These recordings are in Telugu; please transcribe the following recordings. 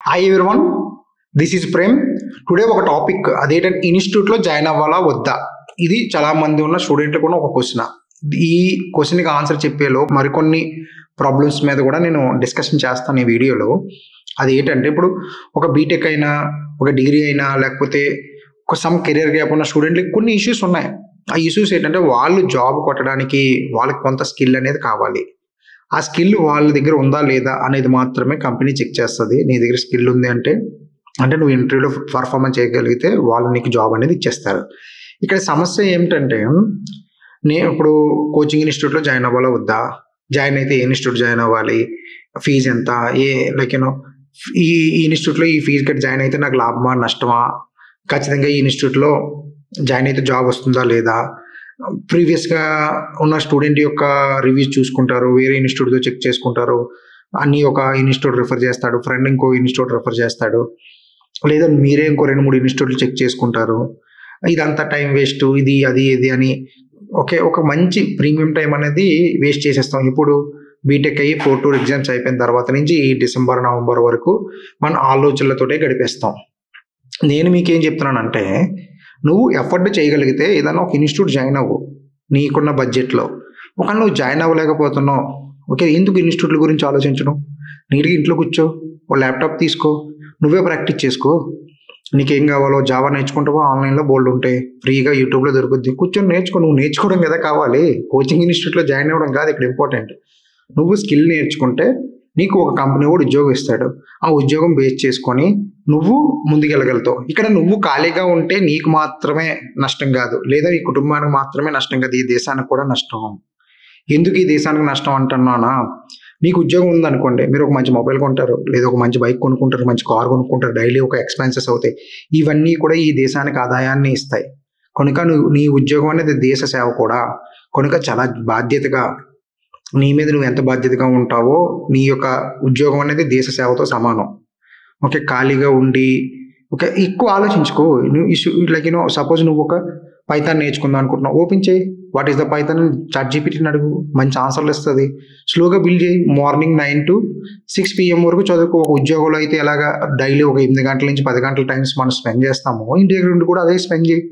Hi everyone, this is Prem. Today ఒక టాపిక్ అదేంటంటే ఇన్స్టిట్యూట్లో జాయిన్ అవ్వాలా వద్దా. ఇది చాలా మంది ఉన్న స్టూడెంట్లకు కూడా ఒక క్వశ్చన్. ఈ క్వశ్చన్కి ఆన్సర్ చెప్పేలో మరికొన్ని ప్రాబ్లమ్స్ మీద కూడా నేను డిస్కషన్ చేస్తాను ఈ వీడియోలో. అది ఏంటంటే ఇప్పుడు ఒక బీటెక్ అయినా ఒక డిగ్రీ అయినా లేకపోతే ఒక సమ్ కెరియర్ గ్యాప్ ఉన్న స్టూడెంట్లకి కొన్ని ఇష్యూస్ ఉన్నాయి. ఆ ఇష్యూస్ ఏంటంటే వాళ్ళు జాబ్ కొట్టడానికి వాళ్ళకి కొంత స్కిల్ అనేది కావాలి. ఆ స్కిల్ వాళ్ళ దగ్గర ఉందా లేదా అనేది మాత్రమే కంపెనీ చెక్ చేస్తుంది. నీ దగ్గర స్కిల్ ఉంది అంటే నువ్వు ఇంటర్వ్యూలో పర్ఫార్మెన్స్ చేయగలిగితే వాళ్ళు నీకు జాబ్ అనేది ఇచ్చేస్తారు. ఇక్కడ సమస్య ఏమిటంటే నేను ఇప్పుడు కోచింగ్ ఇన్స్టిట్యూట్లో జాయిన్ అవ్వాలా వద్దా, జాయిన్ అయితే ఏ ఇన్స్టిట్యూట్ జాయిన్ అవ్వాలి, ఫీజు ఎంత, ఈ ఇన్స్టిట్యూట్లో ఈ ఫీజు కట్టి జాయిన్ అయితే నాకు లాభమా నష్టమా, ఖచ్చితంగా ఈ ఇన్స్టిట్యూట్లో జాయిన్ అయితే జాబ్ వస్తుందా లేదా, ప్రీవియస్గా ఉన్న స్టూడెంట్ యొక్క రివ్యూస్ చూసుకుంటారు, వేరే ఇన్స్టిట్యూట్తో చెక్ చేసుకుంటారు, అన్ని ఒక ఇన్స్టిట్యూట్ రిఫర్ చేస్తాడు, ఫ్రెండ్ ఇంకో ఇన్స్టిట్యూట్ రిఫర్ చేస్తాడు, లేదా మీరే ఇంకో 2-3 ఇన్స్టిట్యూట్లు చెక్ చేసుకుంటారు. ఇదంతా టైం వేస్ట్, ఇది అది ఇది అని ఒక మంచి ప్రీమియం టైం అనేది వేస్ట్ చేసేస్తాం. ఇప్పుడు బీటెక్ అయ్యి 4 ఎగ్జామ్స్ అయిపోయిన తర్వాత నుంచి ఈ డిసెంబర్ నవంబర్ వరకు మన ఆలోచనలతోటే గడిపేస్తాం. నేను మీకేం చెప్తున్నానంటే నువ్వు ఎఫర్ట్ చేయగలిగితే ఏదైనా ఒక ఇన్స్టిట్యూట్ జాయిన్ అవ్వు నీకున్న బడ్జెట్లో. ఒకవేళ నువ్వు జాయిన్ అవ్వలేకపోతున్నావు, ఎందుకు ఇన్స్టిట్యూట్ల గురించి ఆలోచించడం, నీట్గా ఇంట్లో కూర్చో, ఒక ల్యాప్టాప్ తీసుకో, నువ్వే ప్రాక్టీస్ చేసుకో. నీకేం కావాలో జావా నేర్చుకుంటావో ఆన్లైన్లో బోల్డ్ ఉంటాయి, ఫ్రీగా యూట్యూబ్లో దొరుకుద్ది, కూర్చొని నేర్చుకో. నువ్వు నేర్చుకోవడం కదా కావాలి, కోచింగ్ ఇన్స్టిట్యూట్లో జాయిన్ అవ్వడం కాదు ఇక్కడ ఇంపార్టెంట్. నువ్వు స్కిల్ నేర్చుకుంటే నీకు ఒక కంపెనీ కూడా ఉద్యోగం ఇస్తాడు. ఆ ఉద్యోగం బేస్ చేసుకొని నువ్వు ముందుకెళ్ళగలుగుతావు. ఇక్కడ నువ్వు ఖాళీగా ఉంటే నీకు మాత్రమే నష్టం కాదు, లేదా ఈ కుటుంబానికి మాత్రమే నష్టం కాదు, ఈ దేశానికి కూడా నష్టం. ఎందుకు ఈ దేశానికి నష్టం అంటున్నానా, మీకు ఉద్యోగం ఉందనుకోండి, మీరు ఒక మంచి మొబైల్ కొంటారు, లేదా ఒక మంచి బైక్ కొనుక్కుంటారు, మంచి కార్ కొనుక్కుంటారు, డైలీ ఒక ఎక్స్పెన్సెస్ అవుతాయి. ఇవన్నీ కూడా ఈ దేశానికి ఆదాయాన్ని ఇస్తాయి. కనుక నీ ఉద్యోగం అనేది దేశ సేవ కూడా. కనుక చాలా బాధ్యతగా నీ మీద నువ్వు ఎంత బాధ్యతగా ఉంటావో నీ యొక్క ఉద్యోగం అనేది దేశ సేవతో సమానం. ఖాళీగా ఉండి ఎక్కువ ఆలోచించుకో. నువ్వు సపోజ్ నువ్వు ఒక పైథాన్ నేర్చుకుందాం అనుకుంటున్నావు, ఓపెన్ చేయి, వాట్ ఈస్ ద పైథాన్, ChatGPTని అడుగు, మంచి ఆన్సర్లు ఇస్తుంది. స్లోగా బిల్డ్ చేయి. మార్నింగ్ 9 to 6 PM వరకు చదువుకో. ఒక ఉద్యోగంలో అయితే ఎలాగా డైలీ ఒక 8 గంటల నుంచి 10 గంటల టైమ్స్ మనం స్పెండ్ చేస్తామో, ఇంటి దగ్గర ఉండి కూడా అదే స్పెండ్ చేయి.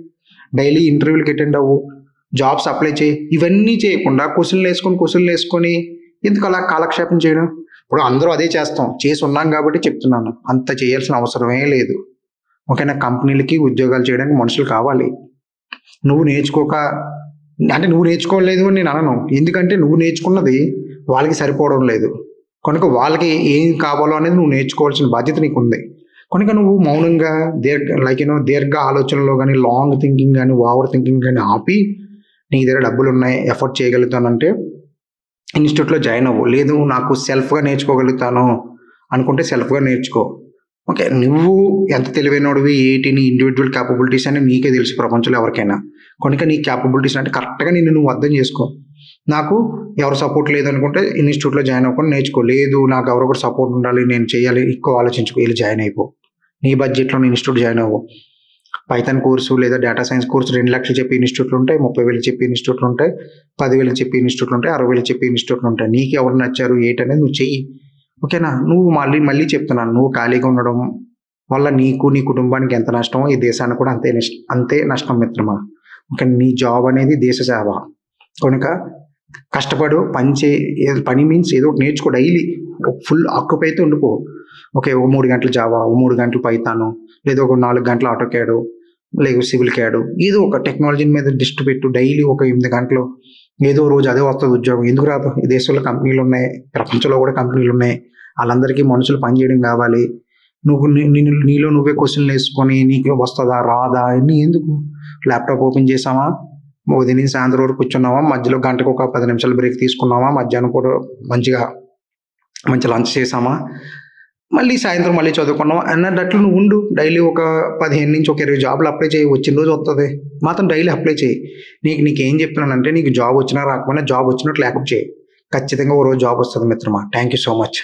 డైలీ ఇంటర్వ్యూలకి అటెండ్ అవ్వు, జాబ్స్ అప్లై చేయి. ఇవన్నీ చేయకుండా క్వశ్చన్లు వేసుకొని ఎందుకు అలా కాలక్షేపం చేయడం. ఇప్పుడు అందరూ అదే చేసి ఉన్నాం కాబట్టి చెప్తున్నాను, అంత చేయాల్సిన అవసరమే లేదు. కంపెనీలకి ఉద్యోగాలు చేయడానికి మనుషులు కావాలి. నువ్వు నేర్చుకోలేదు అని నేను అనను, ఎందుకంటే నువ్వు నేర్చుకున్నది వాళ్ళకి సరిపోవడం లేదు. కనుక వాళ్ళకి ఏం కావాలో అనేది నువ్వు నేర్చుకోవాల్సిన బాధ్యత నీకు ఉంది. కనుక నువ్వు మౌనంగా దీర్ఘ ఆలోచనలో కానీ, లాంగ్ థింకింగ్ కానీ, ఓవర్ థింకింగ్ కానీ ఆపి, నీ దగ్గర డబ్బులు ఉన్నాయి, ఎఫర్ట్ చేయగలుగుతానంటే ఇన్స్టిట్యూట్లో జాయిన్ అవ్వు. లేదు నాకు సెల్ఫ్గా నేర్చుకోగలుగుతాను అనుకుంటే సెల్ఫ్గా నేర్చుకో. నువ్వు ఎంత తెలివైనడివి, నీ ఇండివిజువల్ క్యాపబిలిటీస్ అని నీకే తెలుసు ప్రపంచంలో ఎవరికైనా. కనుక నీ క్యాపబిలిటీస్ అంటే కరెక్ట్గా నువ్వు అర్థం చేసుకో. నాకు ఎవరు సపోర్ట్ లేదనుకుంటే ఇన్స్టిట్యూట్లో జాయిన్ అవ్వకుండా నేర్చుకో. లేదు నాకు ఎవరొకరు సపోర్ట్ ఉండాలి, నేను చేయాలి, ఎక్కువ ఆలోచించుకో, వెళ్ళి జాయిన్ అయిపో. నీ బడ్జెట్లో ఇన్స్టిట్యూట్ జాయిన్ అవ్వు. పైథాన్ కోర్సు లేదా డేటా సైన్స్ కోర్సు 2 లక్షలు చెప్పే ఇన్స్టిట్యూట్లు ఉంటాయి, 30,000 చెప్పే ఇన్స్టిట్యూట్లు ఉంటాయి, 10,000 చెప్పే ఇన్స్టిట్యూట్లు ఉంటాయి, 60,000 చెప్పే ఇన్స్టిట్యూట్లు ఉంటాయి. నీకు ఎవరు నచ్చారు ఏంటనేది నువ్వు చెయ్యి. ఓకేనా. నువ్వు మళ్ళీ చెప్తున్నాను, నువ్వు ఖాళీగా ఉండడం వల్ల నీకు నీ కుటుంబానికి ఎంత నష్టమో ఈ దేశానికి కూడా అంతే నష్టం మిత్రమా. నీ జాబ్ అనేది దేశ సేవ. కనుక కష్టపడు, పని మీన్స్ ఏదో ఒకటి నేర్చుకో. డైలీ ఫుల్ ఆక్యుపై అయితే ఉండిపో. ఒక 3 గంటలు జావా, 3 గంటలు పైథాను, లేదా ఒక 4 గంటలు ఆటో క్యాడ్, లేదా సివిల్ క్యాడ్, ఏదో ఒక టెక్నాలజీ మీద దృష్టి పెట్టు. డైలీ ఒక 8 గంటలు, ఏదో రోజు అదే వస్తుంది ఉద్యోగం. ఎందుకు రాదు? ఈ దేశంలో కంపెనీలు ఉన్నాయి, ప్రపంచంలో కూడా కంపెనీలు ఉన్నాయి, వాళ్ళందరికీ మనుషులు పనిచేయడం కావాలి. నీలో నువ్వే క్వశ్చన్లు వేసుకొని నీకు వస్తుందా రాదా అన్నీ ఎందుకు? ల్యాప్టాప్ ఓపెన్ చేసామా, ఉదయం నుంచి సాయంత్రం వరకు కూర్చున్నావా, మధ్యలో గంటకు ఒక 10 నిమిషాలు బ్రేక్ తీసుకున్నావా, మధ్యాహ్నం కూడా మంచి లంచ్ చేసామా, మళ్ళీ సాయంత్రం మళ్ళీ చదువుకున్నావా అన్నట్లు నువ్వు ఉండు. డైలీ ఒక 15 నుంచి 20 జాబ్లు అప్లై చేయి. వచ్చిన రోజు వస్తుంది మాత్రం డైలీ అప్లై చేయి. నీకేం చెప్తున్నానంటే నీకు జాబ్ వచ్చినా రాకపోయినా జాబ్ వచ్చినట్టు లేకపోతే చేయి. ఖచ్చితంగా ఓ రోజు జాబ్ వస్తుంది మిత్రమా. Thank you so much.